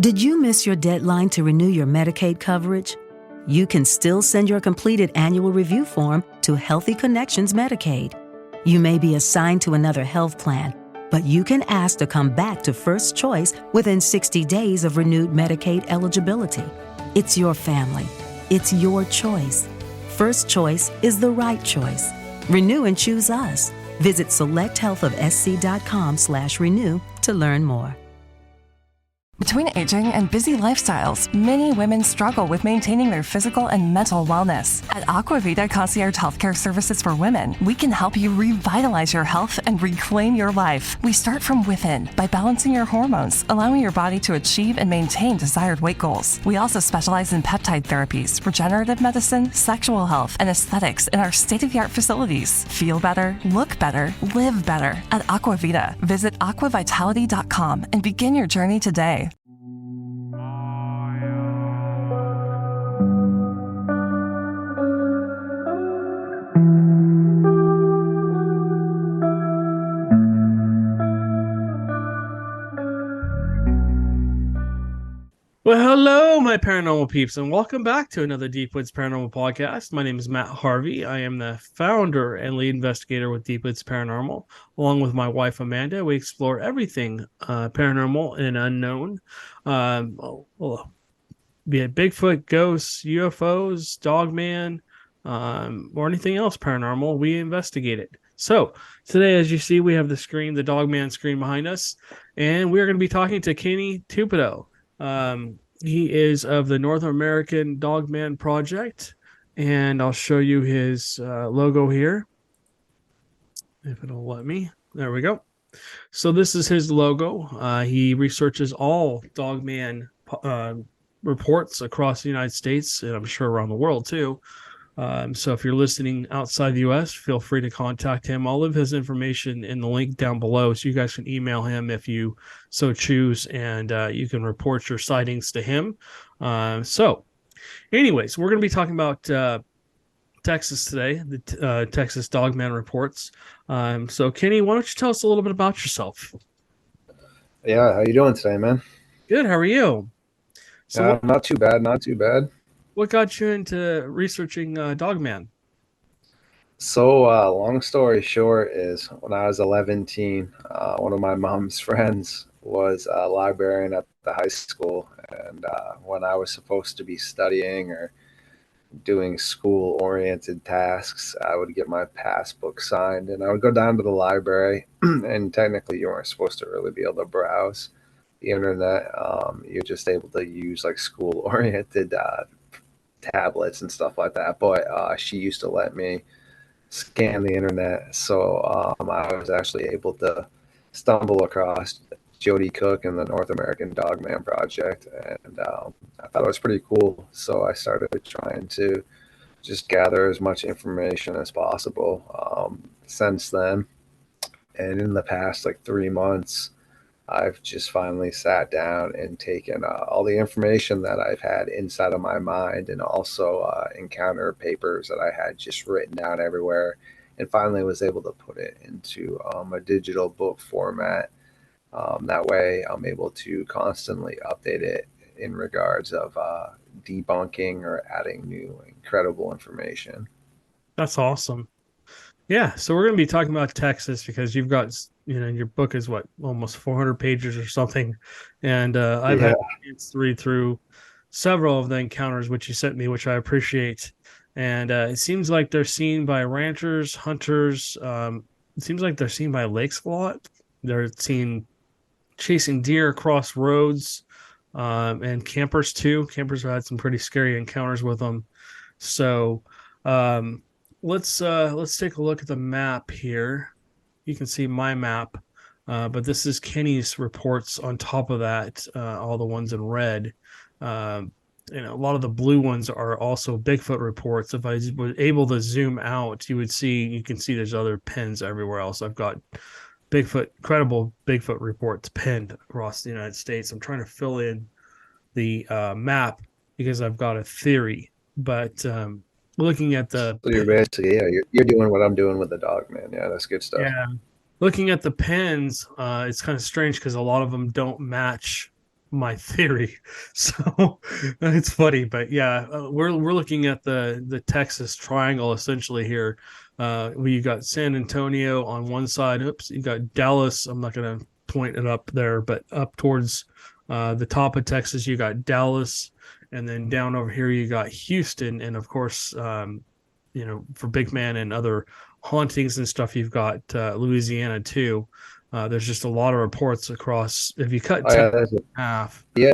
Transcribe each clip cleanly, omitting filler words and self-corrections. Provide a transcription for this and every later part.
Did you miss your deadline to renew your Medicaid coverage? You can still send your completed annual review form to Healthy Connections Medicaid. You may be assigned to another health plan, but you can ask to come back to First Choice within 60 days of renewed Medicaid eligibility. It's your family. It's your choice. First Choice is the right choice. Renew and choose us. Visit selecthealthofsc.com/renew to learn more. Between aging and busy lifestyles, many women struggle with maintaining their physical and mental wellness. At Aquavita Concierge Healthcare Services for Women, we can help you revitalize your health and reclaim your life. We start from within by balancing your hormones, allowing your body to achieve and maintain desired weight goals. We also specialize in peptide therapies, regenerative medicine, sexual health, and aesthetics in our state-of-the-art facilities. Feel better, look better, live better at Aquavita. Visit aquavitality.com and begin your journey today. Well, hello, my paranormal peeps, and welcome back to another Deep Woods Paranormal podcast. My name is Matt Harvey. I am the founder and lead investigator with Deep Woods Paranormal. Along with my wife, Amanda, we explore everything paranormal and unknown. Be it Bigfoot, ghosts, UFOs, Dogman, or anything else paranormal, we investigate it. So, today, as you see, we have the Dogman screen behind us, and we are going to be talking to Kenny Thibodeu. He is of the North American Dogman Project, and I'll show you his logo here, if it'll let me. There we go. So this is his logo. He researches all Dogman reports across the United States, and I'm sure around the world too. So if you're listening outside the U.S., feel free to contact him. I'll leave his information in the link down below, so you guys can email him if you so choose, and you can report your sightings to him. So anyways, we're going to be talking about Texas today, the Texas Dogman reports. So Kenny, why don't you tell us a little bit about yourself? Yeah, how you doing today, man? Good, how are you? So not too bad. What got you into researching Dogman? So, long story short is when I was 11, one of my mom's friends was a librarian at the high school. And when I was supposed to be studying or doing school-oriented tasks, I would get my passbook signed. And I would go down to the library. And technically, you weren't supposed to really be able to browse the internet. You're just able to use like school-oriented tablets and stuff like that, but she used to let me scan the internet, so I was actually able to stumble across Jody Cook and the North American Dogman Project, and I thought it was pretty cool, so I started trying to just gather as much information as possible since then. And in the past like 3 months, I've just finally sat down and taken all the information that I've had inside of my mind, and also encounter papers that I had just written down everywhere, and finally was able to put it into a digital book format. That way I'm able to constantly update it in regards of debunking or adding new incredible information. That's awesome. Yeah, so we're going to be talking about Texas because you've got, your book is almost 400 pages or something, and I've had a chance to read through several of the encounters which you sent me, which I appreciate. And it seems like they're seen by ranchers, hunters. It seems like they're seen by lakes a lot. They're seen chasing deer across roads, and campers too. Campers have had some pretty scary encounters with them. So let's take a look at the map here. You can see my map, but this is Kenny's reports on top of that, all the ones in red. A lot of the blue ones are also Bigfoot reports. If I was able to zoom out, you can see there's other pins everywhere else. I've got credible Bigfoot reports pinned across the United States. I'm trying to fill in the map because I've got a theory, but looking at the... So you're basically, you're doing what I'm doing with the Dogman. Yeah, that's good stuff. Yeah. Looking at the pins, it's kind of strange because a lot of them don't match my theory. So it's funny, but yeah, we're looking at the Texas Triangle essentially here. Where you got San Antonio on one side. Oops, you got Dallas. I'm not going to point it up there, but up towards the top of Texas, you got Dallas, and then down over here you got Houston, and of course, for Big Man and other hauntings and stuff, you've got Louisiana too. There's just a lot of reports across. If you cut Oh yeah, Texas in half, yeah,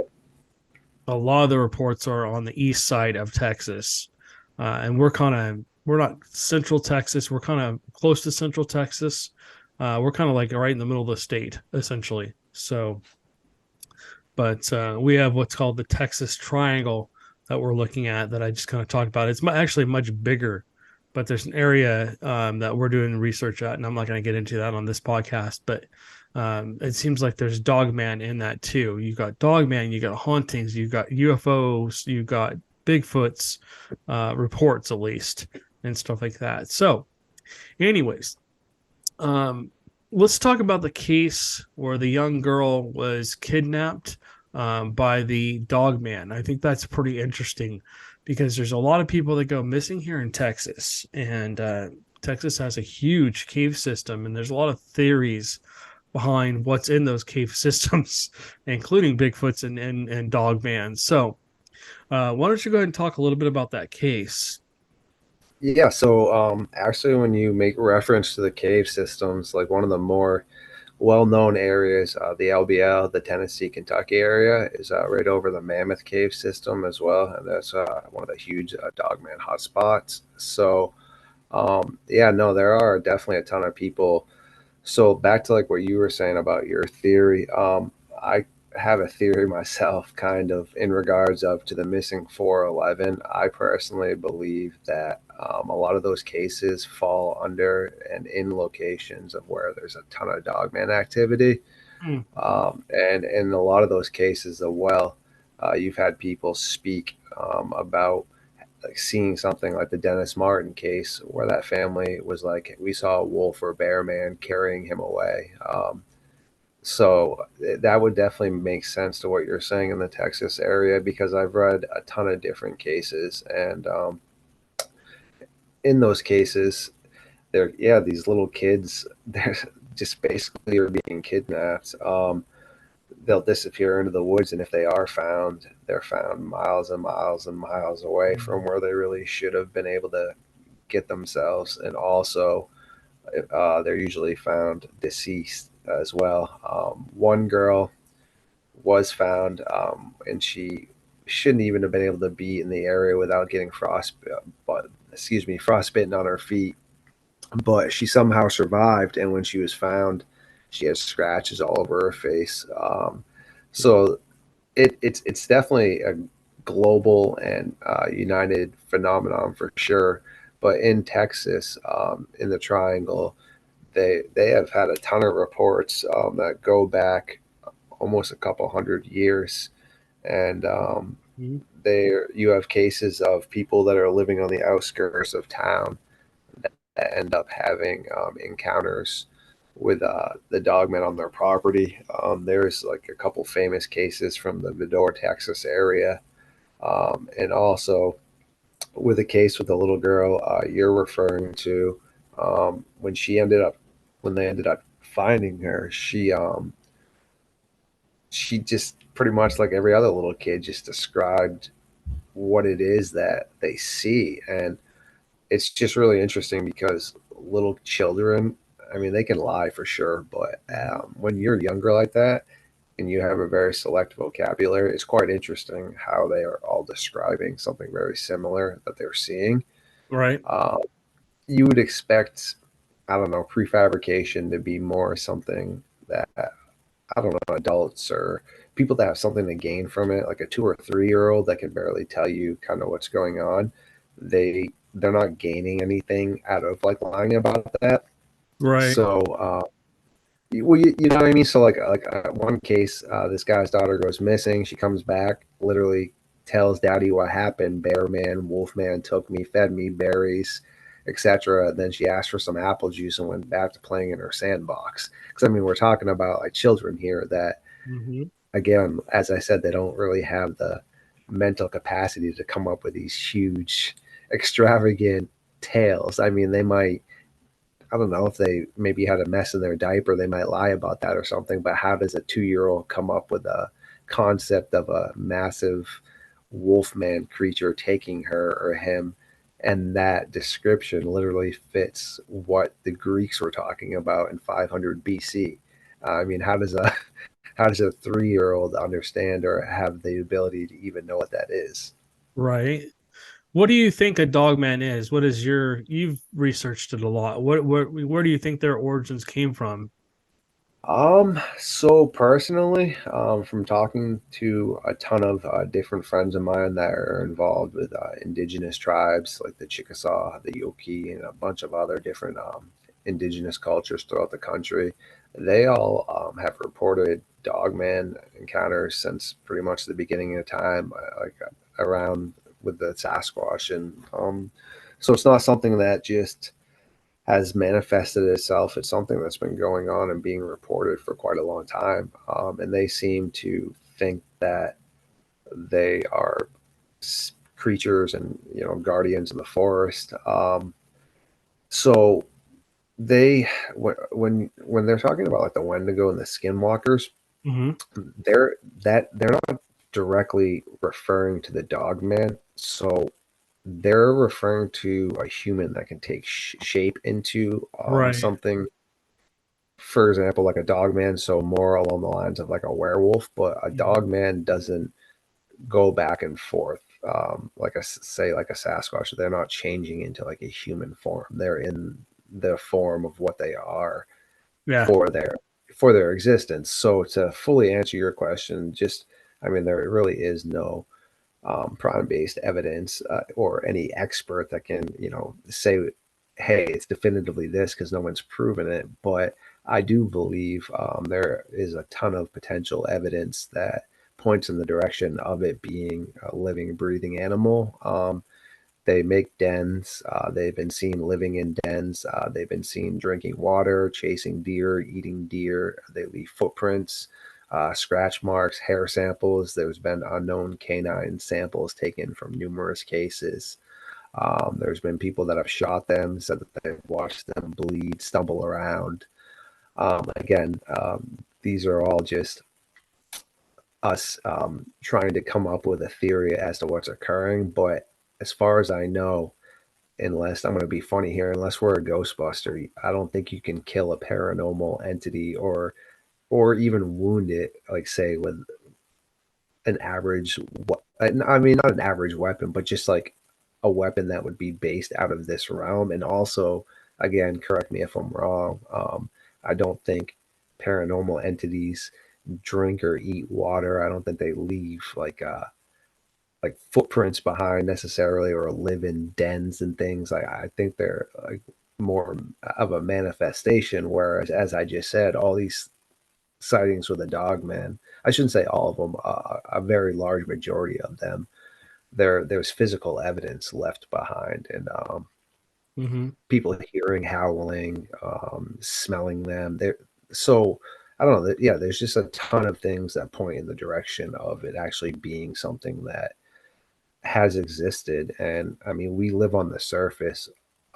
a lot of the reports are on the east side of Texas, and we're not central Texas. We're kind of close to central Texas. We're kind of like right in the middle of the state, essentially. So, but we have what's called the Texas Triangle that we're looking at that I just kind of talked about. It's actually much bigger, but there's an area that we're doing research at, and I'm not going to get into that on this podcast, but it seems like there's Dogman in that too. You got Dogman, you got hauntings, you got UFOs, you got Bigfoots, reports at least, and stuff like that. So, anyways, let's talk about the case where the young girl was kidnapped by the Dogman. I think that's pretty interesting because there's a lot of people that go missing here in Texas, and Texas has a huge cave system, and there's a lot of theories behind what's in those cave systems, including Bigfoots and Dogman. So, why don't you go ahead and talk a little bit about that case? yeah. So actually, when you make reference to the cave systems, like one of the more well-known areas, the LBL, the Tennessee, Kentucky area, is right over the Mammoth Cave system as well, and that's one of the huge Dogman hotspots. So, yeah, no, there are definitely a ton of people. So back to like what you were saying about your theory, I have a theory myself, kind of in regards of to the missing 411. I personally believe that a lot of those cases fall under and in locations of where there's a ton of dogman activity. Hmm. And in a lot of those cases, as well, you've had people speak about like seeing something like the Dennis Martin case, where that family was like, we saw a wolf or bear man carrying him away. So that would definitely make sense to what you're saying in the Texas area, because I've read a ton of different cases, and in those cases, they're yeah, these little kids, they're just basically are being kidnapped. They'll disappear into the woods, and if they are found, they're found miles and miles and miles away from where they really should have been able to get themselves. And also, they're usually found deceased as well. One girl was found, and she shouldn't even have been able to be in the area without getting frostbitten on her feet, but she somehow survived. And when she was found, she has scratches all over her face. So it's definitely a global and united phenomenon for sure. But in Texas, in the Triangle, they have had a ton of reports that go back almost a couple hundred years, and Mhm. there you have cases of people that are living on the outskirts of town that end up having encounters with the dogmen on their property. There's like a couple famous cases from the Medora, Texas area, and also with a case with the little girl you're referring to. When they ended up finding her, she just pretty much like every other little kid just described what it is that they see. And it's just really interesting because little children, I mean, they can lie for sure, but when you're younger like that and you have a very select vocabulary, it's quite interesting how they are all describing something very similar that they're seeing. Right. uh, you would expect, I don't know, prefabrication to be more something that, I don't know, adults or people that have something to gain from it, like a 2 or 3 year old that can barely tell you kind of what's going on. They're not gaining anything out of like lying about that. Right. So, well, you know what I mean. So, one case, this guy's daughter goes missing. She comes back, literally tells daddy what happened. Bear man, wolf man took me, fed me berries, etc. Then she asked for some apple juice and went back to playing in her sandbox. Because I mean, we're talking about like children here that Hmm. again, as I said, they don't really have the mental capacity to come up with these huge, extravagant tales. I mean, they might, I don't know, if they maybe had a mess in their diaper, they might lie about that or something. But how does a 2-year-old come up with a concept of a massive wolfman creature taking her or him? And that description literally fits what the Greeks were talking about in 500 BC. I mean, how does a 3-year-old understand or have the ability to even know what that is? Right. What do you think a dogman is? What is you've researched it a lot. Where do you think their origins came from? So personally, from talking to a ton of different friends of mine that are involved with indigenous tribes like the Chickasaw, the Yoki, and a bunch of other different indigenous cultures throughout the country, they all have reported dogman encounters since pretty much the beginning of time, around with the Sasquatch, and so it's not something that just has manifested itself. It's something that's been going on and being reported for quite a long time. And they seem to think that they are creatures and, guardians of the forest. So they, when they're talking about like the Wendigo and the Skinwalkers, Mm-hmm. they're not directly referring to the Dogman. So they're referring to a human that can take shape into Right. something, for example, like a dogman, so more along the lines of like a werewolf, but a dogman doesn't go back and forth, like a Sasquatch. They're not changing into like a human form. They're in the form of what they are Yeah. for their existence. So to fully answer your question, there really is no prime-based evidence or any expert that can, say, hey, it's definitively this, because no one's proven it. But I do believe there is a ton of potential evidence that points in the direction of it being a living, breathing animal. They make dens. They've been seen living in dens. They've been seen drinking water, chasing deer, eating deer. They leave footprints, scratch marks, hair samples. There's been unknown canine samples taken from numerous cases. There's been people that have shot them, said that they've watched them bleed, stumble around. These are all just us trying to come up with a theory as to what's occurring. But as far as I know, unless I'm going to be funny here, unless we're a Ghostbuster, I don't think you can kill a paranormal entity or even wound it, like say with an average, I mean, not an average weapon, but just like a weapon that would be based out of this realm. And also, again, correct me if I'm wrong, I don't think paranormal entities drink or eat water. I don't think they leave like footprints behind necessarily, or live in dens and things. I think they're like more of a manifestation, whereas, as I just said, all these sightings with a dogman, I shouldn't say all of them, a very large majority of them, there's physical evidence left behind, and people hearing howling, smelling them. So I don't know. Yeah, there's just a ton of things that point in the direction of it actually being something that has existed. And I mean, we live on the surface,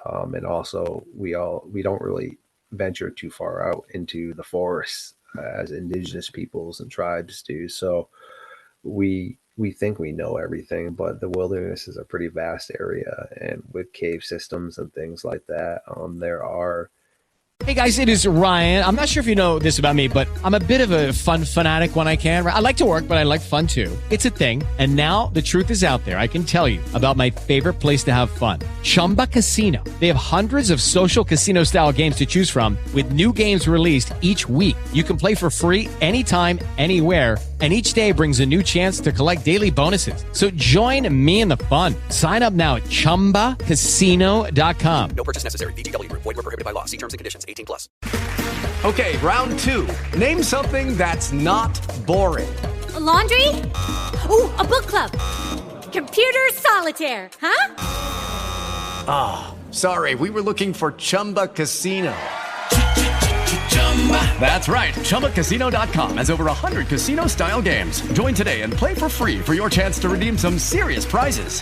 and also we don't really venture too far out into the forests as indigenous peoples and tribes do. So we think we know everything, but the wilderness is a pretty vast area, and with cave systems and things like that, there are. Hey guys, it is Ryan. I'm not sure if you know this about me, but I'm a bit of a fun fanatic when I can. I like to work, but I like fun too. It's a thing. And now the truth is out there. I can tell you about my favorite place to have fun. Chumba Casino. They have hundreds of social casino style games to choose from, with new games released each week. You can play for free anytime, anywhere, and each day brings a new chance to collect daily bonuses. So join me in the fun. Sign up now at ChumbaCasino.com. No purchase necessary. VGW Group. Void where prohibited by law. See terms and conditions. 18+. Okay, round two. Name something that's not boring. A laundry? Ooh, a book club. Computer solitaire, huh? Ah, sorry, we were looking for Chumba Casino. That's right. ChumbaCasino.com has over 100 casino-style games. Join today and play for free for your chance to redeem some serious prizes.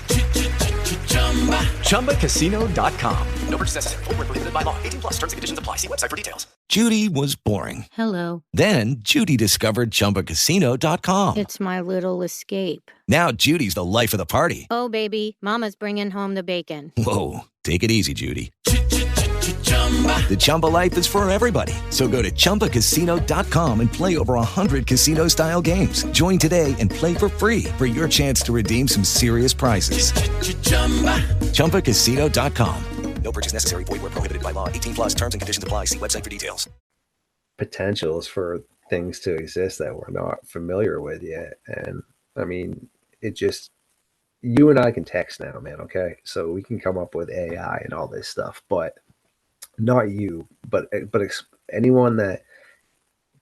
ChumbaCasino.com. No purchase necessary. Void where prohibited by law. 18 plus terms and conditions apply. See website for details. Judy was boring. Hello. Then Judy discovered ChumbaCasino.com. It's my little escape. Now Judy's the life of the party. Oh, baby, mama's bringing home the bacon. Whoa, take it easy, Judy. The Chumba life is for everybody. So go to ChumbaCasino.com and play over 100 casino-style games. Join today and play for free for your chance to redeem some serious prizes. ChumbaCasino.com. No purchase necessary. Void where prohibited by law. 18 plus terms and conditions apply. See website for details. Potentials for things to exist that we're not familiar with yet. And I mean, it just, you and I can text now, man. Okay. So we can come up with AI and all this stuff, but not you, but anyone that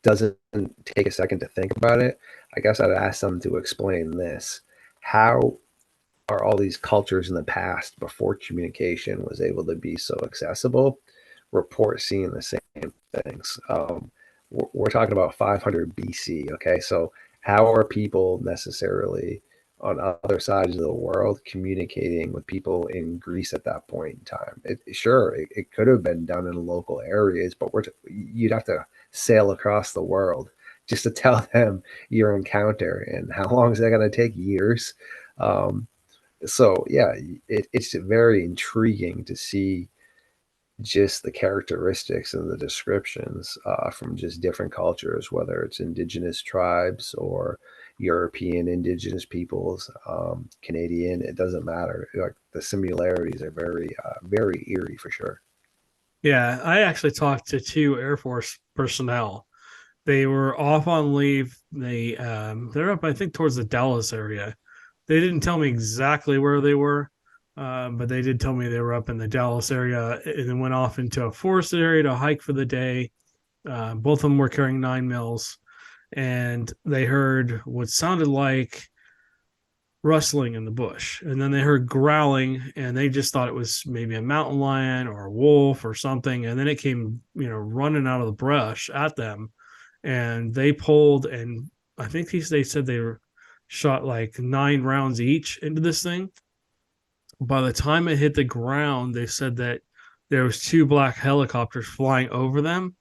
doesn't take a second to think about it. I guess I'd ask them to explain this. How are all these cultures in the past, before communication was able to be so accessible, report seeing the same things? We're talking about 500 BC. Okay. So how are people necessarily on other sides of the world communicating with people in Greece at that point in time? It could have been done in local areas, but you'd have to sail across the world just to tell them your encounter. And how long is that going to take? Years. So yeah, it's very intriguing to see just the characteristics and the descriptions from just different cultures, whether it's indigenous tribes or European indigenous peoples, Canadian, it doesn't matter. Like, the similarities are very, very eerie for sure. Yeah, I actually talked to 2 Air Force personnel. They were off on leave. They're up, I think, towards the Dallas area. They didn't tell me exactly where they were, but they did tell me they were up in the Dallas area and then went off into a forested area to hike for the day. Both of them were carrying 9 mils, and they heard what sounded like rustling in the bush. And then they heard growling, and they just thought it was maybe a mountain lion or a wolf or something. And then it came, running out of the brush at them, and they pulled, and I think they said they were shot like 9 rounds each into this thing. By the time it hit the ground, they said that there was 2 black helicopters flying over them.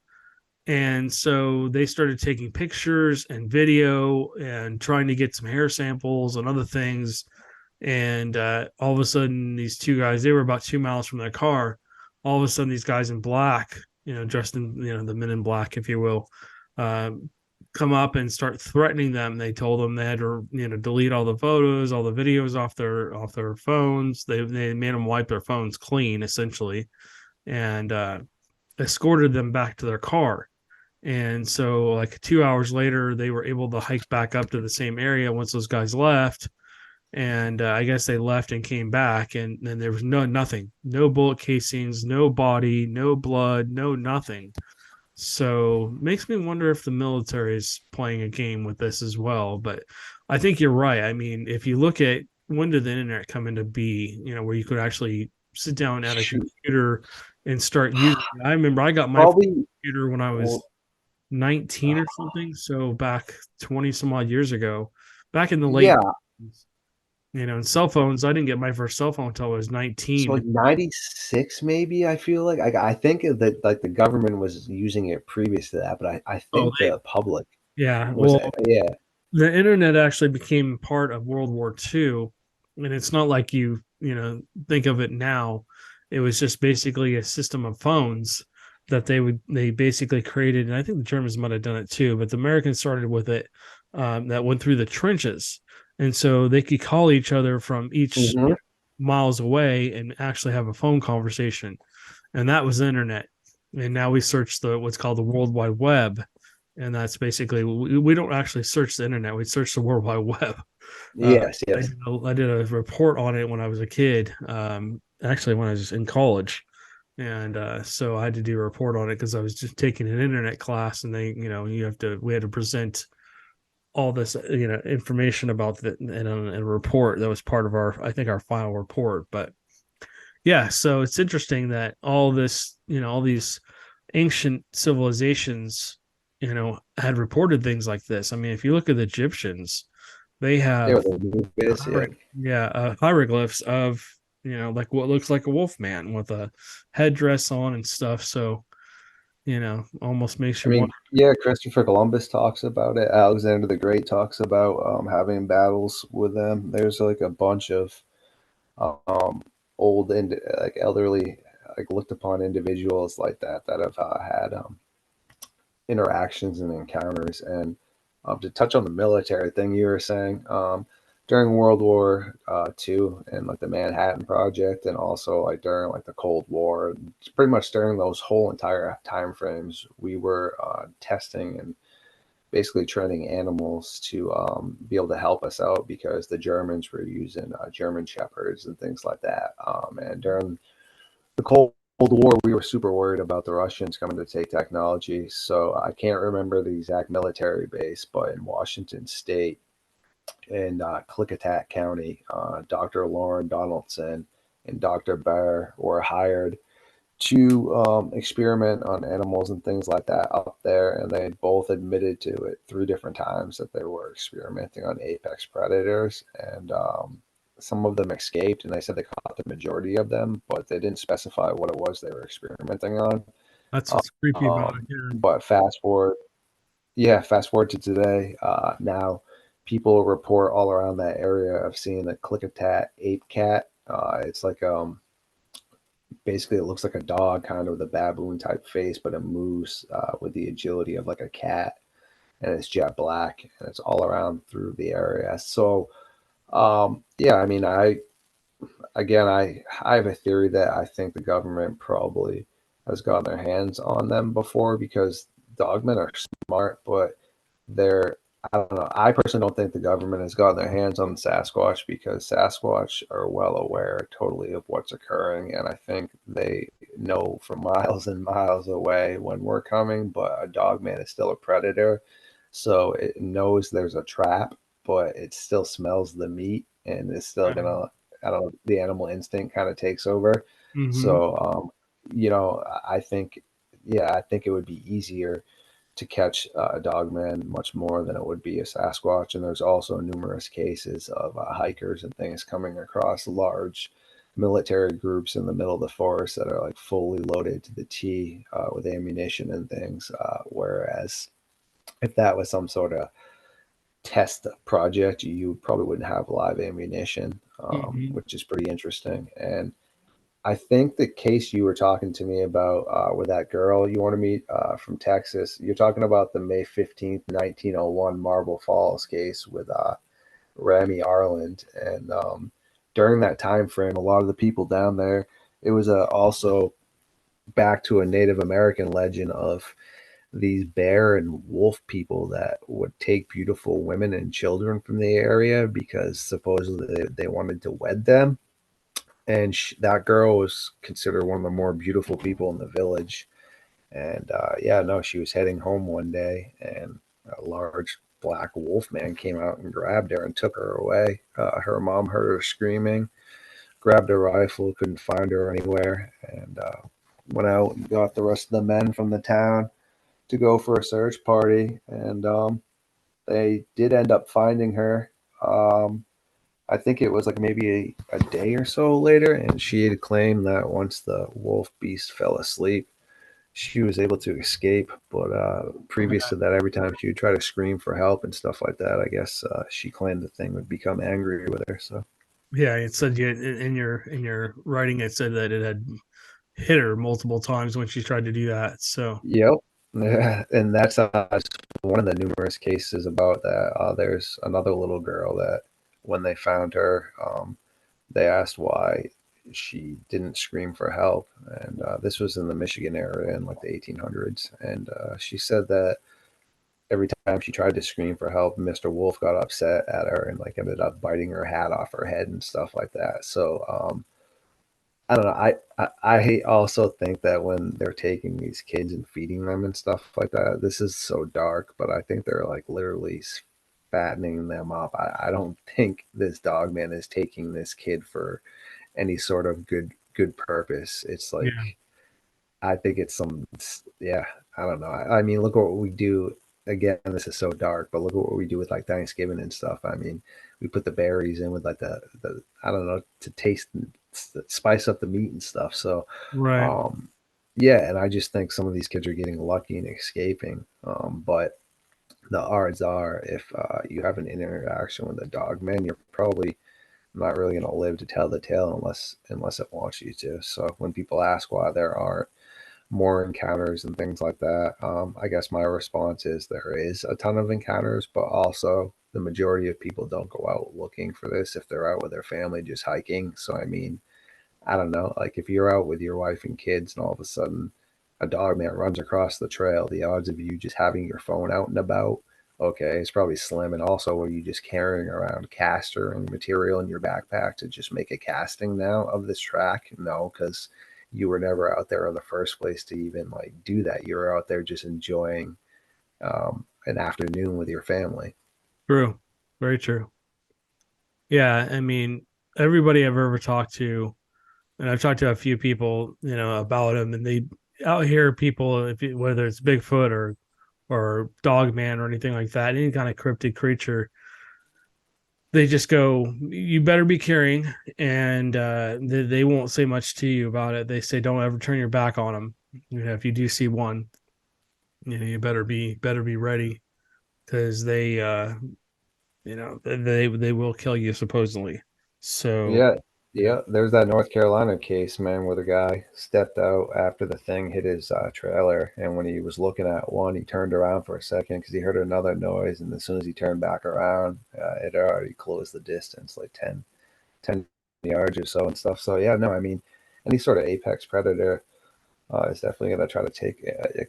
And so they started taking pictures and video and trying to get some hair samples and other things. And all of a sudden, these 2 guys, they were about 2 miles from their car. All of a sudden, these guys in black, dressed in, the men in black, if you will, come up and start threatening them. They told them they had to, delete all the photos, all the videos off their phones. They made them wipe their phones clean, essentially, and escorted them back to their car. And so, like 2 hours later, they were able to hike back up to the same area once those guys left. And I guess they left and came back, and then there was nothing, no bullet casings, no body, no blood, no nothing. So makes me wonder if the military is playing a game with this as well. But I think you're right. I mean, if you look at, when did the internet come into be, where you could actually sit down at a computer and start using it. I remember I got my computer when I was 19 or something. So back 20 some odd years ago, back in the late, and cell phones, I didn't get my first cell phone until I was 19. So like 96, maybe. I feel like I think that like the government was using it previous to that, but I think the public. Yeah. The internet actually became part of World War II, and it's not like you think of it now. It was just basically a system of phones that they basically created, and I think the Germans might have done it too, but the Americans started with it, that went through the trenches. And so they could call each other from each miles away and actually have a phone conversation. And that was the internet. And now we search what's called the World Wide Web. And that's basically, we don't actually search the internet. We search the World Wide Web. Yes. I did a report on it when I was a kid, actually when I was in college. And so I had to do a report on it because I was just taking an internet class, and we had to present all this, information about that in a report that was part of our final report. But yeah, so it's interesting that all this, all these ancient civilizations, had reported things like this. I mean, if you look at the Egyptians, they have hieroglyphs of like what looks like a wolf man with a headdress on and stuff. So almost makes I you mean, wonder. yeah, Christopher Columbus talks about it. Alexander the Great talks about having battles with them. There's like a bunch of um, old and like elderly, like looked upon individuals like that have had interactions and encounters. And to touch on the military thing you were saying, during World War II and like the Manhattan Project, and also like during like the Cold War, pretty much during those whole entire time frames, we were testing and basically training animals to be able to help us out because the Germans were using German shepherds and things like that. And during the Cold War, we were super worried about the Russians coming to take technology. So I can't remember the exact military base, but in Washington State, in Clickitat County, Dr. Lauren Donaldson and Dr. Bear were hired to experiment on animals and things like that up there. And they both admitted to it 3 different times that they were experimenting on apex predators. And some of them escaped, and they said they caught the majority of them, but they didn't specify what it was they were experimenting on. That's what's creepy about it. Yeah. But fast forward to today. Now, people report all around that area of seeing a Clickitat ape cat. It's like basically it looks like a dog, kind of with a baboon type face, but it moves with the agility of like a cat, and it's jet black, and it's all around through the area. So, yeah, I mean, I have a theory that I think the government probably has gotten their hands on them before, because dogmen are smart, but they're I don't know. I personally don't think the government has gotten their hands on the Sasquatch, because Sasquatch are well aware totally of what's occurring, and I think they know from miles and miles away when we're coming. But a dogman is still a predator, so it knows there's a trap, but it still smells the meat, and it's still gonna. I don't know. The animal instinct kind of takes over. Mm-hmm. So, I think, yeah, I think it would be easier to catch a dogman much more than it would be a Sasquatch. And there's also numerous cases of hikers and things coming across large military groups in the middle of the forest that are like fully loaded to the T with ammunition and things. Whereas if that was some sort of test project, you probably wouldn't have live ammunition, Mm-hmm. which is pretty interesting. And I think the case you were talking to me about with that girl you want to meet from Texas, you're talking about the May 15th, 1901 Marble Falls case with Remy Arland. And during that time frame, a lot of the people down there, it was also back to a Native American legend of these bear and wolf people that would take beautiful women and children from the area because supposedly they wanted to wed them. And that girl was considered one of the more beautiful people in the village. And yeah, no, she was heading home one day, and a large black wolf man came out and grabbed her and took her away. Her mom heard her screaming, grabbed her rifle, couldn't find her anywhere, and went out and got the rest of the men from the town to go for a search party. And they did end up finding her. I think it was like maybe a day or so later, and she had claimed that once the wolf beast fell asleep, she was able to escape. But previous to that, every time she would try to scream for help and stuff like that, I guess she claimed the thing would become angry with her. So Yeah, it said in your writing it said that it had hit her multiple times when she tried to do that. So yep. Yeah, and that's one of the numerous cases about that. There's another little girl that when they found her, they asked why she didn't scream for help. And this was in the Michigan area in like the 1800s. And she said that every time she tried to scream for help, Mr. Wolf got upset at her and like ended up biting her hat off her head and stuff like that. So I don't know. I also think that when they're taking these kids and feeding them and stuff like that, this is so dark, but I think they're like literally fattening them up. I don't think this dog man is taking this kid for any sort of good purpose. It's like yeah, I think yeah, I don't know. I mean, look what we do. Again, this is so dark, but look at what we do with like Thanksgiving and stuff. I mean, we put the berries in with like the I don't know, to taste and spice up the meat and stuff. So, Right. um, yeah, and I just think some of these kids are getting lucky and escaping. But the odds are, if you have an interaction with a dog, man, you're probably not really going to live to tell the tale unless it wants you to. So when people ask why there aren't more encounters and things like that, I guess my response is there is a ton of encounters, but also the majority of people don't go out looking for this if they're out with their family just hiking. So I mean, I don't know, like if you're out with your wife and kids and all of a sudden a dog man runs across the trail, the odds of you just having your phone out and about, okay, it's probably slim. And also, were you just carrying around caster and material in your backpack to just make a casting now of this track? No, because you were never out there in the first place to even like do that. You were out there just enjoying an afternoon with your family. True. Very true. Yeah. I mean, everybody I've ever talked to, and I've talked to a few people, about them, and they out here people, whether it's Bigfoot or Dogman or anything like that, any kind of cryptid creature, they just go, you better be carrying, and they won't say much to you about it. They say, don't ever turn your back on them. If you do see one, you better be ready, because they will kill you supposedly. So Yeah, yeah. There's that North Carolina case, man, where the guy stepped out after the thing hit his trailer, and when he was looking at one, he turned around for a second because he heard another noise, and as soon as he turned back around, it already closed the distance, like 10 yards or so and stuff. So yeah, no, I mean, any sort of apex predator is definitely going to try to take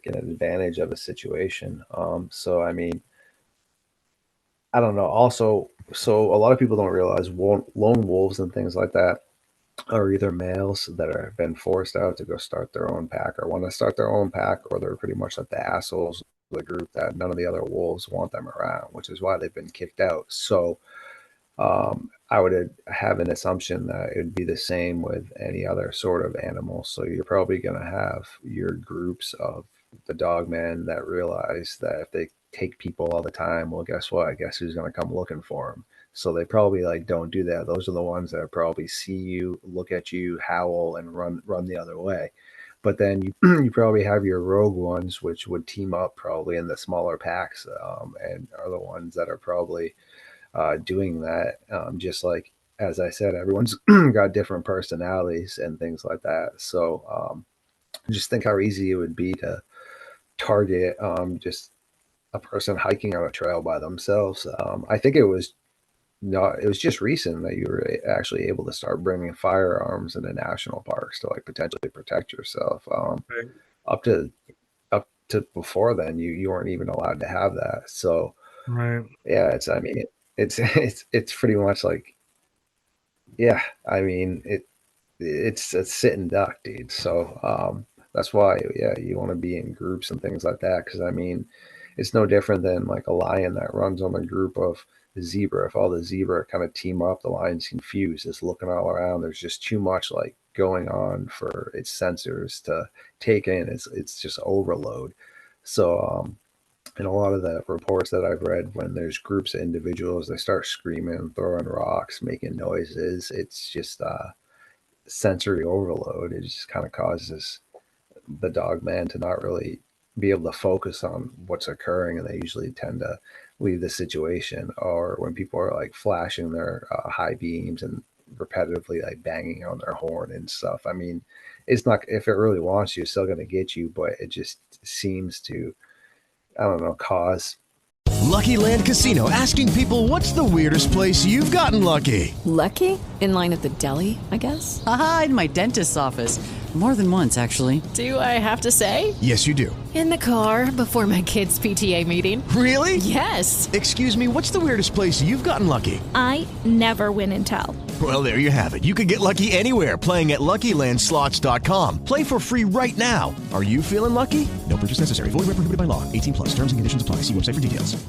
an advantage of a situation. So I mean, I don't know. Also, so a lot of people don't realize lone wolves and things like that are either males that have been forced out to go start their own pack or want to start their own pack, or they're pretty much like the assholes of the group that none of the other wolves want them around, which is why they've been kicked out. So I would have an assumption that it would be the same with any other sort of animal. So you're probably going to have your groups of the dogmen that realize that if they take people all the time, well, guess what? Guess who's going to come looking for them? So they probably like don't do that. Those are the ones that probably see you, look at you, howl, and run the other way. But then you you probably have your rogue ones, which would team up probably in the smaller packs, and are the ones that are probably doing that. Just like as I said, everyone's got different personalities and things like that. So just think how easy it would be to target just a person hiking on a trail by themselves. I think it was just recent that you were actually able to start bringing firearms into national parks to like potentially protect yourself. right. Up to before then, you weren't even allowed to have that. So Right. yeah, I mean, it's pretty much like, yeah, I mean, it's a sitting duck, dude. So that's why, yeah, you want to be in groups and things like that. Because I mean, it's no different than like a lion that runs on a group of zebra. If all the zebra kind of team up, the lion's confused. It's looking all around. There's just too much like going on for its sensors to take in. It's just overload. So in a lot of the reports that I've read, when there's groups of individuals, they start screaming, throwing rocks, making noises. It's just sensory overload. It just kind of causes the dog man to not really be able to focus on what's occurring, and they usually tend to leave the situation. Or when people are like flashing their high beams and repetitively like banging on their horn and stuff. I mean, it's not, if it really wants you, it's still going to get you, but it just seems to, I don't know, cause. Lucky Land Casino, asking people, what's the weirdest place you've gotten lucky? Lucky? In line at the deli, I guess? Aha, in my dentist's office. More than once, actually. Do I have to say? Yes, you do. In the car before my kids' PTA meeting. Really? Yes. Excuse me, what's the weirdest place you've gotten lucky? I never win and tell. Well, there you have it. You can get lucky anywhere, playing at LuckyLandSlots.com. Play for free right now. Are you feeling lucky? No purchase necessary. Void where prohibited by law. 18+. Terms and conditions apply. See website for details.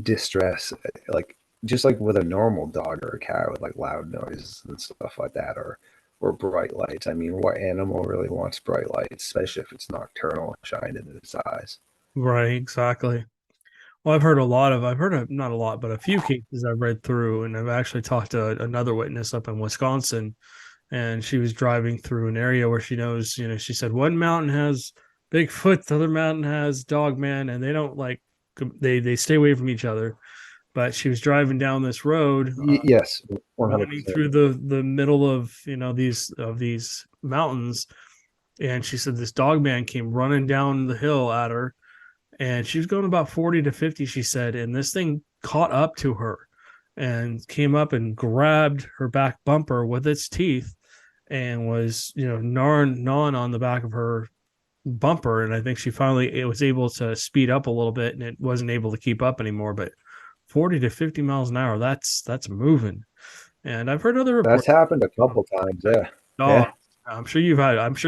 Distress, like just like with a normal dog or a cat with like loud noises and stuff like that, or or bright lights. I mean, what animal really wants bright lights, especially if it's nocturnal, shine into its eyes? Right, exactly. Well, I've heard of, not a lot, but a few cases I've read through, and I've actually talked to another witness up in Wisconsin, and she was driving through an area where she knows, she said one mountain has Bigfoot, the other mountain has Dogman, and they don't like, they stay away from each other. But she was driving down this road, Yes, running 100%. through the middle of these mountains, and she said this Dogman came running down the hill at her, and she was going about 40 to 50, she said, and this thing caught up to her and came up and grabbed her back bumper with its teeth and was, gnawing on the back of her bumper. And I think it was able to speed up a little bit, and it wasn't able to keep up anymore. But 40 to 50 miles an hour, that's moving. And I've heard other reports. That's happened a couple times. Yeah. Oh, Yeah. I'm sure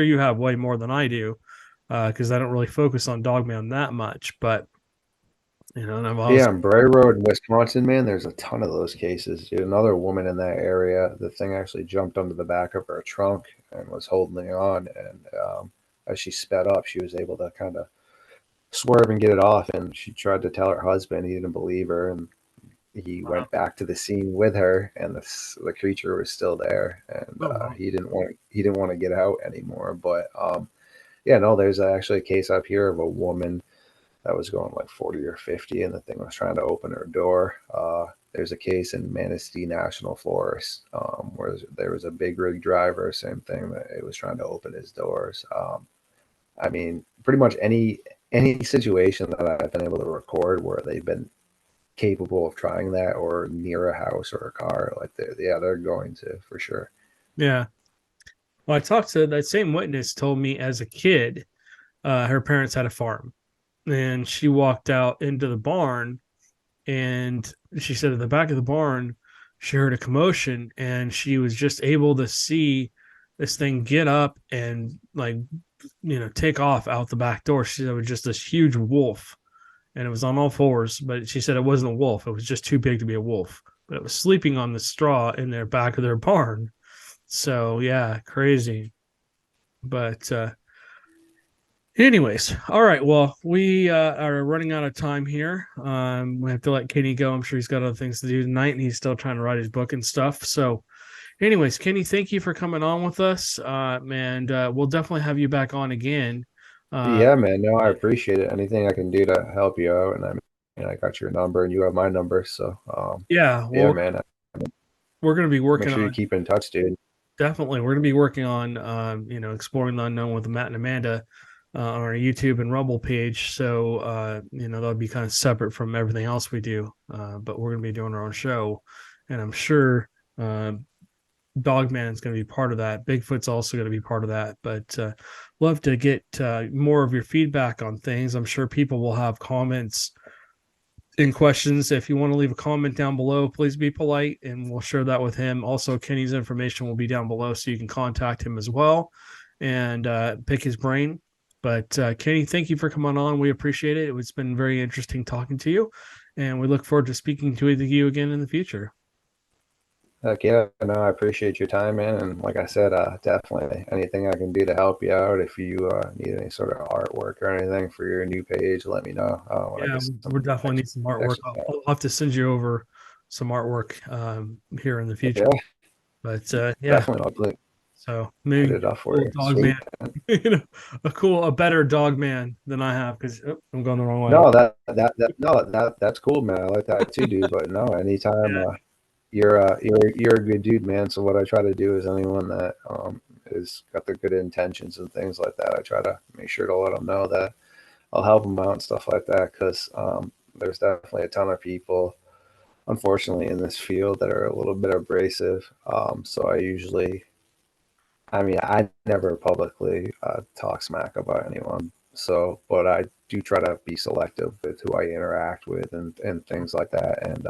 you have way more than I do, because I don't really focus on Dogman that much. But and I've also, Yeah, on Bray Road in Wisconsin, man, there's a ton of those cases, dude. Another woman in that area, the thing actually jumped onto the back of her trunk and was holding on. And as she sped up, she was able to kind of swerve and get it off. And she tried to tell her husband. He didn't believe her. And he went back to the scene with her, and the creature was still there. And he didn't want to get out anymore. But yeah, no, there's actually a case up here of a woman that was going like 40 or 50, and the thing was trying to open her door. There's a case in Manistee National Forest where there was a big rig driver, same thing, that it was trying to open his doors. I mean, pretty much any situation that I've been able to record where they've been capable of trying that, or near a house or a car, like they're going to, for sure. yeah. Well, I talked to that same witness, told me as a kid, her parents had a farm, and she walked out into the barn, and she said at the back of the barn she heard a commotion, and she was just able to see this thing get up and take off out the back door. She said it was just this huge wolf, and it was on all fours, but she said it wasn't a wolf, it was just too big to be a wolf, but it was sleeping on the straw in their back of their barn. So yeah, crazy. But anyways, all right. Well, we are running out of time here. We have to let Kenny go. I'm sure he's got other things to do tonight, and he's still trying to write his book and stuff. So, anyways, Kenny, thank you for coming on with us. And we'll definitely have you back on again. Yeah, man. No, I appreciate it. Anything I can do to help you out, and I got your number, and you have my number. So, yeah, yeah, man. We're going to be working Make sure on. you keep in touch, dude. Definitely, we're going to be working on, exploring the unknown with Matt and Amanda on our YouTube and Rumble page. So, that'll be kind of separate from everything else we do. But we're going to be doing our own show, and I'm sure Dogman is going to be part of that. Bigfoot's also going to be part of that. But love to get more of your feedback on things. I'm sure people will have comments and questions. If you want to leave a comment down below, please be polite, and we'll share that with him. Also, Kenny's information will be down below, so you can contact him as well and pick his brain. But Kenny, thank you for coming on. We appreciate it. It's been very interesting talking to you, and we look forward to speaking to you again in the future. Heck yeah, no, I appreciate your time, man. And like I said, definitely anything I can do to help you out. If you need any sort of artwork or anything for your new page, let me know. Yeah, we definitely need some artwork. I'll have to send you over some artwork here in the future. Yeah. But yeah, definitely. So maybe it up for you. Dogman, a better Dogman than I have, because I'm going the wrong way. No, that's cool, man. I like that too, dude. But no, anytime. You're a good dude, man. So what I try to do is anyone that is got the good intentions and things like that, I try to make sure to let them know that I'll help them out and stuff like that. Because there's definitely a ton of people, unfortunately, in this field that are a little bit abrasive. So I never publicly talk smack about anyone. So, but I do try to be selective with who I interact with and things like that. And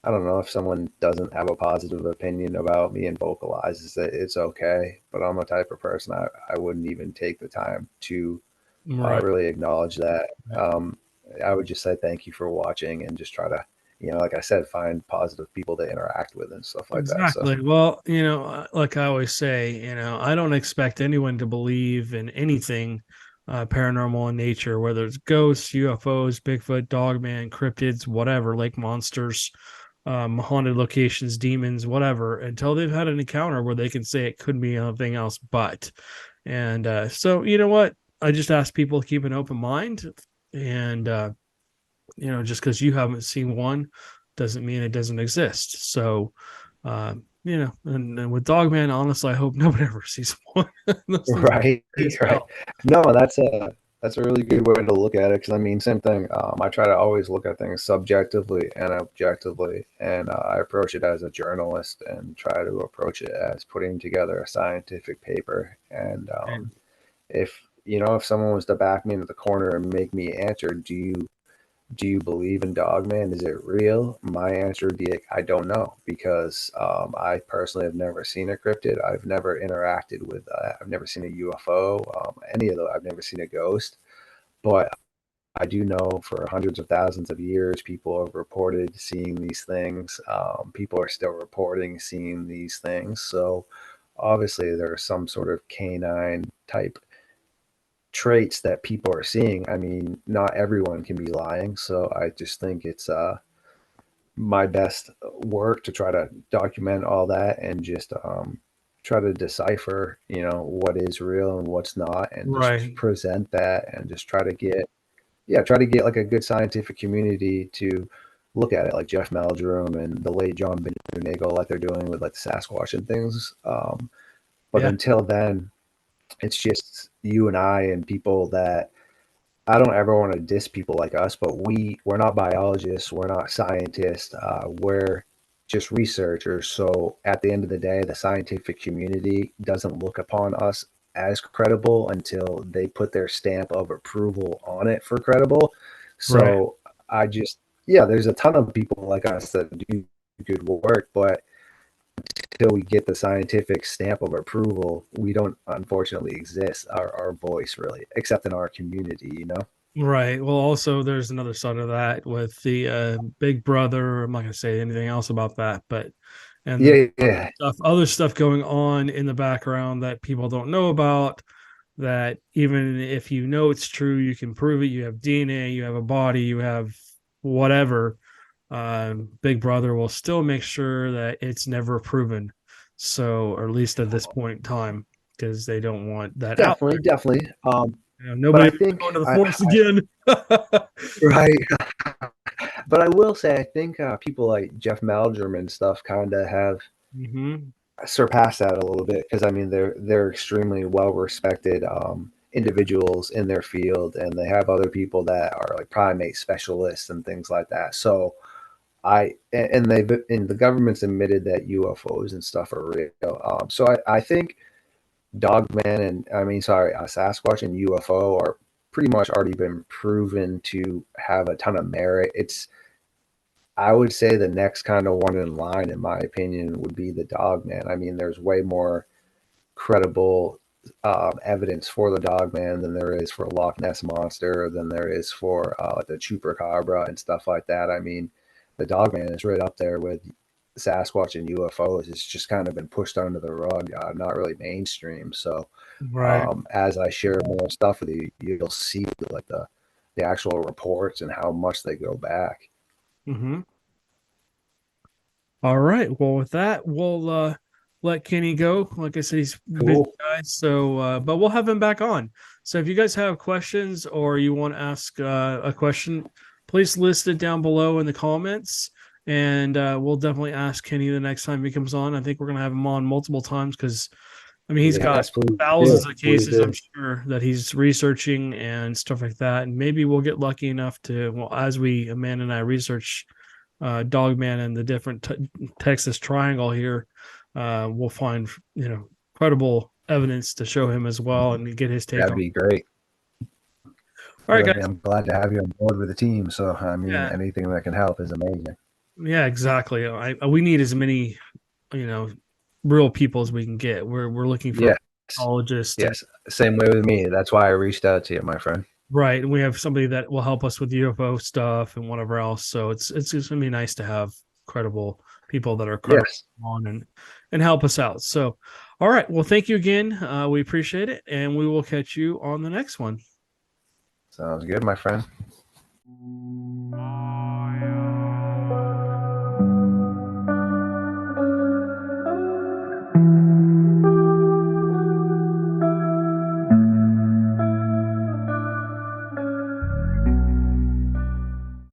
I don't know, if someone doesn't have a positive opinion about me and vocalizes it, it's okay. But I'm a type of person, I wouldn't even take the time to really acknowledge that. I would just say thank you for watching and just try to like I said, find positive people to interact with and stuff like that. So Exactly. Well, like I always say, I don't expect anyone to believe in anything paranormal in nature, whether it's ghosts, UFOs, Bigfoot, Dogman, cryptids, whatever, lake monsters, haunted locations, demons, whatever, until they've had an encounter where they can say it could be anything else but. And so, you know what? I just ask people to keep an open mind. And, just because you haven't seen one doesn't mean it doesn't exist. So, and with Dogman, honestly, I hope nobody ever sees one. right. No, that's a really good way to look at it. Because I mean, same thing. I try to always look at things subjectively and objectively, and I approach it as a journalist and try to approach it as putting together a scientific paper. And if someone was to back me into the corner and make me answer, do you believe in Dogman? Is it real? My answer would be, I don't know, because I personally have never seen a cryptid. I've never interacted with, I've never seen a UFO, any of those. I've never seen a ghost, but I do know for hundreds of thousands of years, people have reported seeing these things. People are still reporting seeing these things. So obviously there's some sort of canine type traits that people are seeing. I mean, not everyone can be lying, so I just think it's my best work to try to document all that and just try to decipher, what is real and what's not, and just present that and just try to get like a good scientific community to look at it, like Jeff Meldrum and the late John Benagel, like they're doing with like the Sasquatch and things. But until then, it's just you and I and people that I don't ever want to diss people like us, but we're not biologists. We're not scientists. We're just researchers. So at the end of the day, the scientific community doesn't look upon us as credible until they put their stamp of approval on it for credible. So there's a ton of people like us that do good work, but until we get the scientific stamp of approval, we don't unfortunately exist, our voice really, except in our community, Right. Well, also there's another side of that with the Big Brother. I'm not going to say anything else about that, but other stuff going on in the background that people don't know about, that even if it's true, you can prove it. You have DNA, you have a body, you have whatever. Big Brother will still make sure that it's never proven. So, or at least at this point in time, because they don't want that out there. Definitely. Nobody going to the forest again. Right. But I will say, I think people like Jeff Meldrum and stuff kind of have surpassed that a little bit, because I mean they're extremely well respected individuals in their field, and they have other people that are like primate specialists and things like that. So the government's admitted that UFOs and stuff are real. So I think Dogman and Sasquatch and UFO are pretty much already been proven to have a ton of merit. I would say the next kind of one in line, in my opinion, would be the Dogman. I mean, there's way more credible evidence for the Dogman than there is for Loch Ness Monster, than there is for the Chupacabra and stuff like that. I mean, the Dogman is right up there with Sasquatch and UFOs. It's just kind of been pushed under the rug, not really mainstream. So as I share more stuff with you, you'll see like the actual reports and how much they go back. All right. Well, with that, we'll let Kenny go. Like I said, he's a busy guy. So, but we'll have him back on. So if you guys have questions or you want to ask a question, please list it down below in the comments. And we'll definitely ask Kenny the next time he comes on. I think we're going to have him on multiple times because, I mean, he's got thousands of cases, I'm sure, that he's researching and stuff like that. And maybe we'll get lucky enough to, as Amanda and I research Dogman and the different Texas Triangle here, we'll find, credible evidence to show him as well and get his take. That'd be great. All right, guys. I'm glad to have you on board with the team. So, I mean, anything that can help is amazing. Yeah, exactly. We need as many, real people as we can get. We're looking for psychologists. Yes, same way with me. That's why I reached out to you, my friend. Right. And we have somebody that will help us with UFO stuff and whatever else. So it's just gonna be nice to have credible people that are credible on and help us out. So all right. Well, thank you again. We appreciate it, and we will catch you on the next one. Sounds good, my friend.